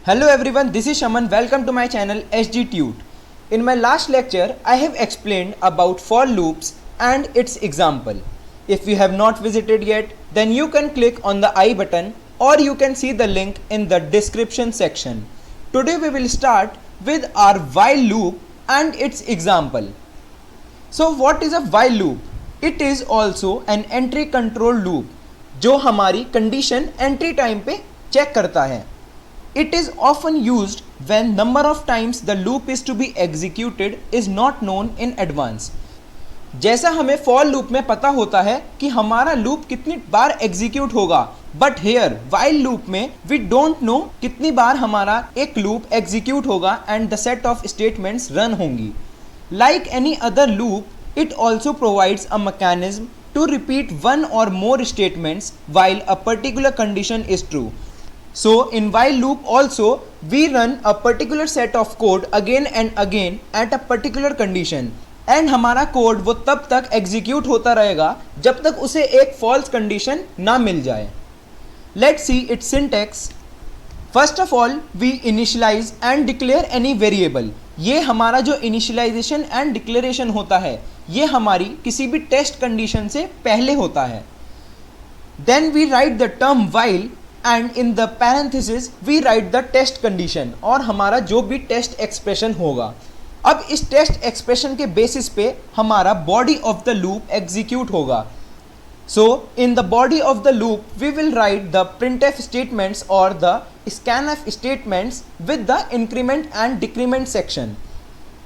Hello everyone, this is Shaman. Welcome to my channel SG Tute. In my last lecture, I have explained about for loops and its example. If you have not visited yet, then you can click on the I button or you can see the link in the description section. Today we will start with our while loop and its example. So what is a while loop? It is also an entry control loop जो हमारी condition entry time पे check करता है. It is often used when number of times the loop is to be executed is not known in advance. जैसा हमें for loop में पता होता है कि हमारा loop कितनी बार execute होगा, but here while loop में we don't know कितनी बार हमारा एक loop execute होगा and the set of statements run होंगी. Like any other loop, it also provides a mechanism to repeat one or more statements while a particular condition is true. So in while loop also we run a particular set of code again and again at a particular condition and हमारा code वो तब तक execute होता रहेगा जब तक उसे एक फॉल्स कंडीशन ना मिल जाए. Let's see its syntax. First of all we initialize and declare any variable. ये हमारा जो इनिशियलाइजेशन एंड डिक्लेरेशन होता है ये हमारी किसी भी टेस्ट कंडीशन से पहले होता है. Then we write the term while and in the parenthesis we write the test condition और हमारा जो भी टेस्ट एक्सप्रेशन होगा. अब इस टेस्ट एक्सप्रेशन के बेसिस पे हमारा body of the loop execute होगा. So in the body of the loop we will write the printf statements or the scanf statements with the increment and decrement section.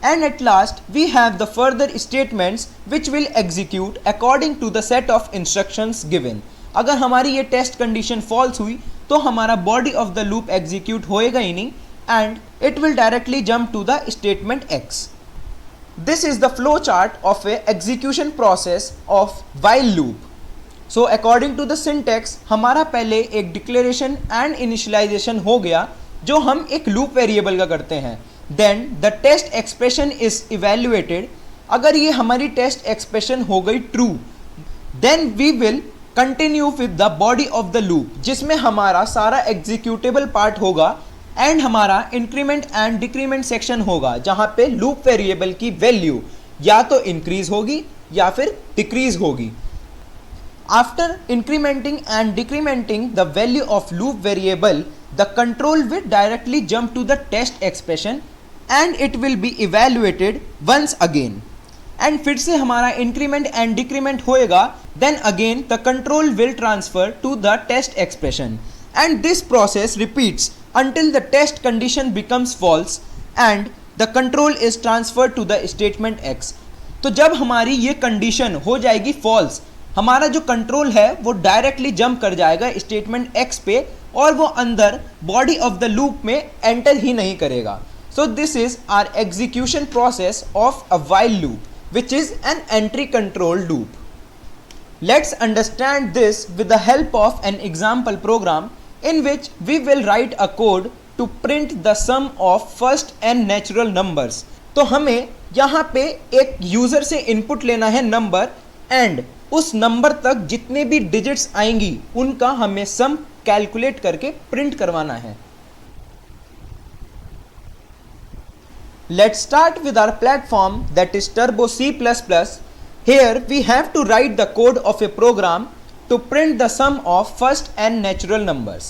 And at last we have the further statements which will execute according to the set of instructions given. अगर हमारी ये test condition false हुई तो हमारा body of the loop execute होएगा ही नहीं and it will directly jump to the statement X. This is the flow chart of a execution process of while loop. So according to the syntax हमारा पहले एक declaration and initialisation हो गया जो हम एक लूप वेरिएबल का करते हैं. Then the test expression is evaluated. अगर ये हमारी टेस्ट एक्सप्रेशन हो गई true then we will continue with the body of the loop जिसमें हमारा सारा एग्जीक्यूटेबल पार्ट होगा एंड हमारा इंक्रीमेंट एंड डिक्रीमेंट सेक्शन होगा जहां पे लूप वेरिएबल की वैल्यू या तो इंक्रीज होगी या फिर डिक्रीज होगी. After incrementing and decrementing the value of loop variable the control will directly jump to the test expression and it will be evaluated once again. And फिर से हमारा इंक्रीमेंट एंड डिक्रीमेंट होएगा then again the control will transfer to the test expression and this process repeats until the test condition becomes false and the control is transferred to the statement x. तो जब हमारी ये condition हो जाएगी false हमारा जो control है वो डायरेक्टली जंप कर जाएगा स्टेटमेंट एक्स पे और वो अंदर बॉडी ऑफ द लूप में एंटर ही नहीं करेगा. So this is our execution process of a while loop which is an entry control loop. Let's understand this with the help of an example program in which we will write a code to print the sum of first n natural numbers. तो हमें यहाँ पे एक user से input लेना है number and उस number तक जितने भी डिजिट्स आएंगी उनका हमें सम कैलकुलेट करके प्रिंट करवाना है. Let's start with our platform that is Turbo C++. Here we have to write the code of a program to print the sum of first n natural numbers.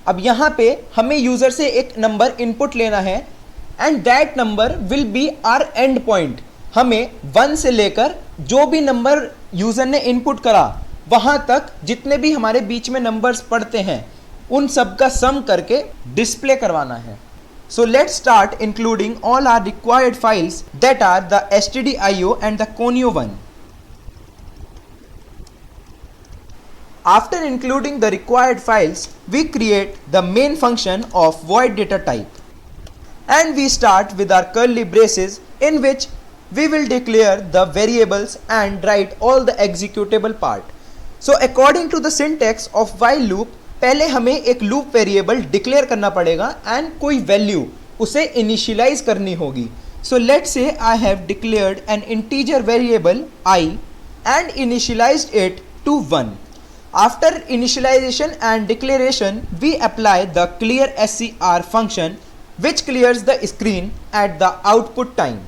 अब यहाँ पे हमें यूज़र से एक number input लेना है and that number will be our end point. हमें 1 से लेकर जो भी नंबर यूज़र ने इनपुट करा वहाँ तक जितने भी हमारे बीच में नंबर्स पड़ते हैं उन सब का सम करके डिस्प्ले करवाना है. So let's start including all our required files that are the stdio and the conio one. After including the required files, we create the main function of void data type. And we start with our curly braces in which we will declare the variables and write all the executable part. So according to the syntax of while loop, पहले हमें एक loop variable declare करना पड़ेगा and कोई value उसे initialise करनी होगी. So let's say I have declared N integer variable i and initialized it to 1. After initialization and declaration, we apply the clear SCR function which clears the screen at the output time.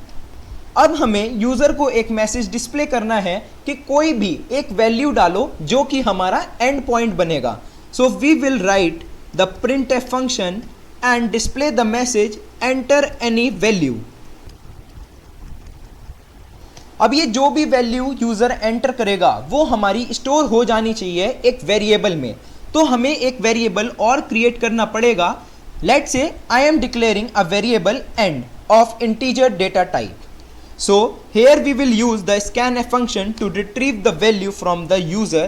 अब हमें user को एक message display करना है कि कोई भी एक वैल्यू डालो जो कि हमारा एंड पॉइंट बनेगा. So we will write the printf function and display the message enter any value. अब ये जो भी वैल्यू यूज़र एंटर करेगा वो हमारी स्टोर हो जानी चाहिए एक वेरिएबल में. तो हमें एक वेरिएबल और क्रिएट करना पड़ेगा. Let's say I am declaring a variable end of integer data type. So here we will use the scanf function to retrieve the value from the user,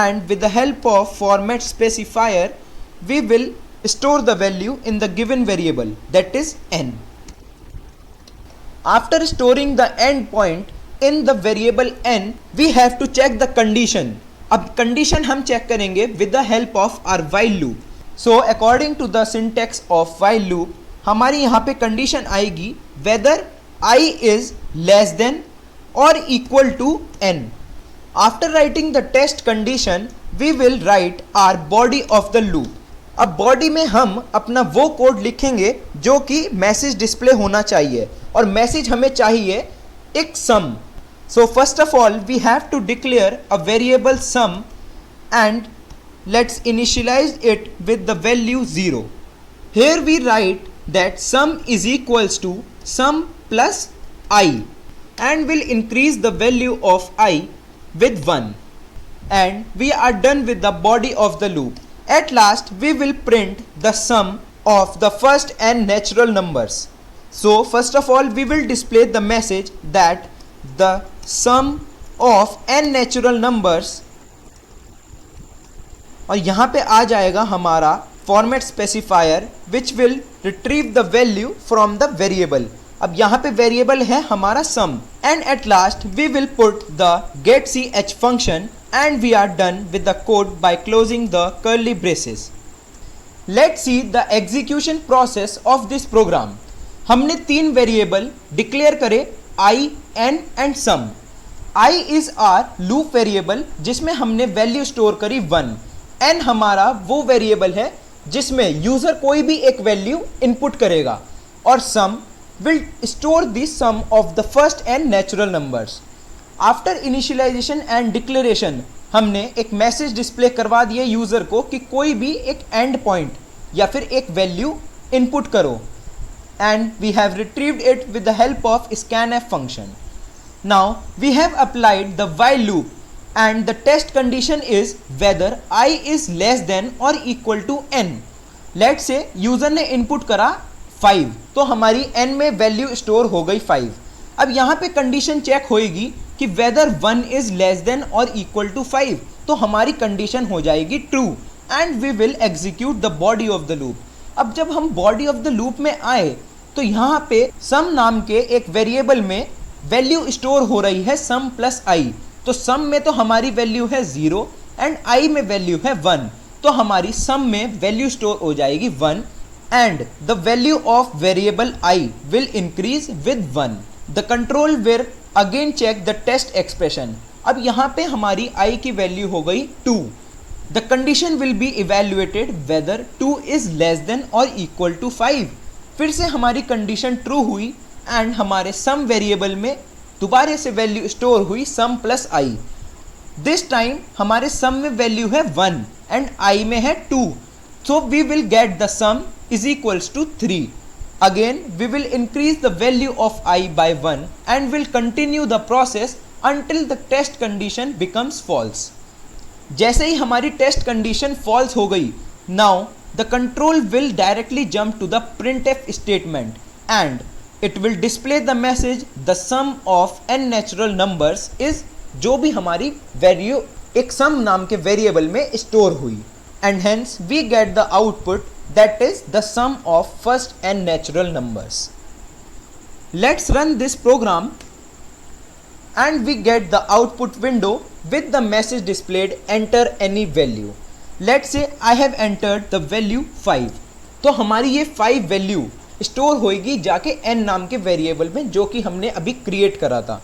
and with the help of format specifier we will store the value in the given variable, that is n. After storing the end point in the variable n, we have to check the condition. अब condition हम check करेंगे with the help of our while loop. So according to the syntax of while loop हमारी यहाँ पे condition आएगी whether I is less than or equal to n. After writing the test condition, we will write our body of the loop. अब body में हम अपना वो code लिखेंगे जो कि मैसेज डिस्प्ले होना चाहिए, और मैसेज हमें चाहिए एक sum. So first of all we have to declare a variable sum and let's initialize it with the value 0. Here we write that sum is equals to sum plus I and will increase the value of I with 1, and we are done with the body of the loop. At last we will print the sum of the first n natural numbers. So first of all we will display the message that the sum of n natural numbers, और यहाँ पे आ जाएगा हमारा format specifier which will retrieve the value from the variable. अब यहाँ पे variable है हमारा sum, and at last we will put the गेट सी एच function and we are done with the code by closing the curly braces. Let's see the execution process of this program. हमने 3 variable declare करे i, n and sum. I is our loop variable जिसमें हमने value store करी 1. N हमारा वो variable है जिसमें user कोई भी एक वैल्यू इनपुट करेगा, और सम will store the sum of the first n natural numbers. After initialization and declaration हमने एक मैसेज डिस्प्ले करवा दिया यूज़र को कि कोई भी एक एंड पॉइंट या फिर एक वैल्यू इनपुट करो, and we have retrieved it with the help of scanf function. Now we have applied the while loop and the test condition is whether I is less than or equal to n. Let's say user ने input करा 5, तो हमारी n में value store हो गई 5. अब यहाँ पे कंडीशन चेक होएगी कि वेदर 1 इज लेस देन और इक्वल टू 5, तो हमारी कंडीशन हो जाएगी true, and we will execute the body of the loop. अब जब हम बॉडी ऑफ द लूप में आए तो यहाँ पे सम नाम के एक वेरिएबल में वैल्यू स्टोर हो रही है सम प्लस आई. तो सम में तो हमारी वैल्यू है 0 एंड आई में वैल्यू है 1, तो हमारी सम में वैल्यू स्टोर हो जाएगी 1, and the value of variable I will increase with 1. The control will again check the test expression. अब यहाँ पे हमारी I की वैल्यू हो गई 2. The condition will be evaluated whether 2 is less than or equal to 5. फिर से हमारी कंडीशन ट्रू हुई एंड हमारे सम वेरिएबल में दोबारा से वैल्यू स्टोर हुई सम प्लस I. दिस टाइम हमारे सम में वैल्यू है 1 एंड I में है 2, so we will get the sum is equals to 3. Again we will increase the value of I by 1 and will continue the process until the test condition becomes false. जैसे ही हमारी test condition false हो गई, now the control will directly jump to the printf statement and it will display the message the sum of n natural numbers is, जो भी हमारी value एक सम नाम के वेरिएबल में स्टोर हुई, and hence we get the output that is the sum of first n natural numbers. Let's run this program and we get the output window with the message displayed enter any value. Let's say I have entered the value 5, तो हमारी ये 5 value store होएगी जाके n नाम के variable में जो कि हमने अभी क्रिएट करा था.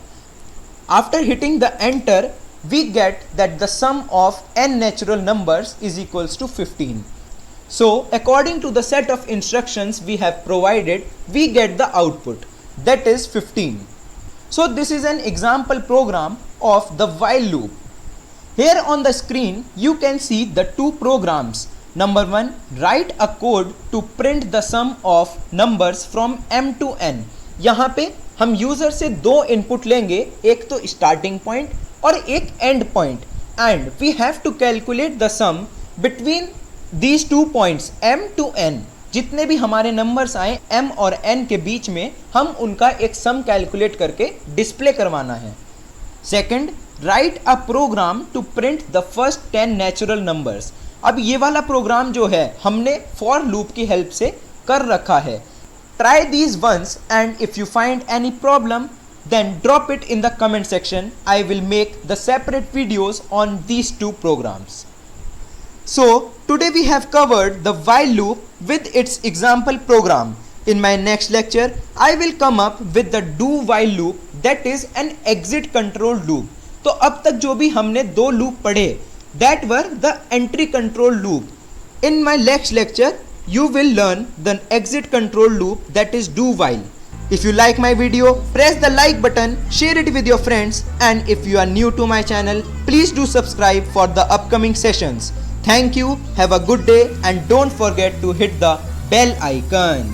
After hitting the enter we get that the sum of n natural numbers is equals to 15. So according to the set of instructions we have provided, we get the output, that is 15. So this is an example program of the while loop. Here on the screen you can see the two programs. Number 1, write a code to print the sum of numbers from m to n. यहाँ पे हम user से दो input लेंगे, एक तो starting point और एक end point, and we have to calculate the sum between these two points m to n. जितने भी हमारे नंबर्स आए m और n के बीच में, हम उनका एक सम कैलकुलेट करके डिस्प्ले करवाना है. Second, write a program to print the first 10 natural numbers. अब ये वाला प्रोग्राम जो है हमने फॉर लूप की हेल्प से कर रखा है. Try these once and if you find any problem then drop it in the comment section. I will make the separate videos on these two programs. So today we have covered the while loop with its example program. In my next lecture I will come up with the do while loop, that is an exit control loop. तो अब तक जो भी हमने दो loop पढ़े, that were the entry control loop. In my next lecture you will learn the exit control loop, that is do while. If you like my video, press the like button, share it with your friends, and if you are new to my channel, please do subscribe for the upcoming sessions. Thank you, have a good day, and don't forget to hit the bell icon.